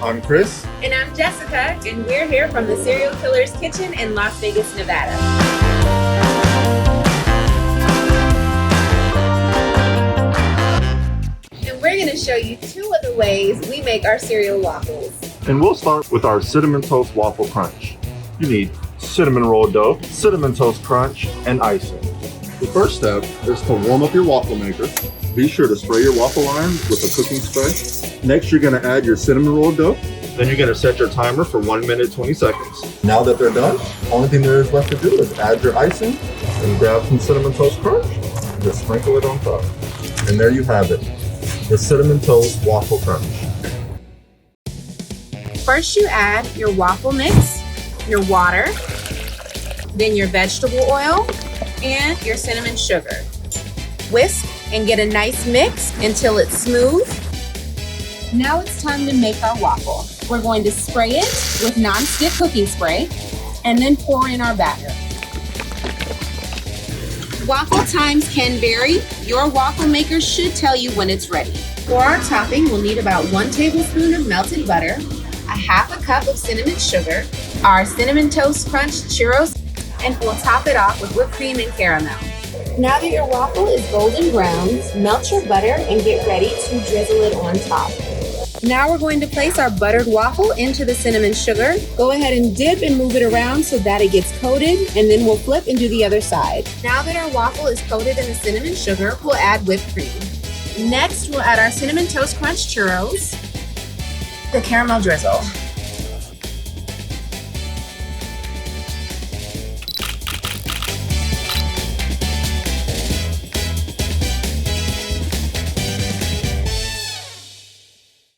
I'm Chris. And I'm Jessica, and we're here from the Cereal Killerz kitchen in Las Vegas, Nevada. And we're going to show you 2 of the ways we make our cereal waffles. And we'll start with our Cinnamon Toast Waffle Crunch. You need cinnamon roll dough, cinnamon toast crunch, and icing. The first step is to warm up your waffle maker. Be sure to spray your waffle iron with a cooking spray. Next, you're going to add your cinnamon roll dough. Then you're going to set your timer for 1 minute, 20 seconds. Now that they're done, only thing there is left to do is add your icing and grab some cinnamon toast crunch and just sprinkle it on top. And there you have it, the cinnamon toast waffle crunch. First, you add your waffle mix, your water, then your vegetable oil, and your cinnamon sugar. Whisk and get a nice mix until it's smooth. Now it's time to make our waffle. We're going to spray it with nonstick cooking spray and then pour in our batter. Waffle times can vary. Your waffle maker should tell you when it's ready. For our topping, we'll need about 1 tablespoon of melted butter, a half a cup of cinnamon sugar, our cinnamon toast crunch churros, and we'll top it off with whipped cream and caramel. Now that your waffle is golden brown, melt your butter and get ready to drizzle it on top. Now we're going to place our buttered waffle into the cinnamon sugar. Go ahead and dip and move it around so that it gets coated, and then we'll flip and do the other side. Now that our waffle is coated in the cinnamon sugar, we'll add whipped cream. Next, we'll add our cinnamon toast crunch churros, the caramel drizzle.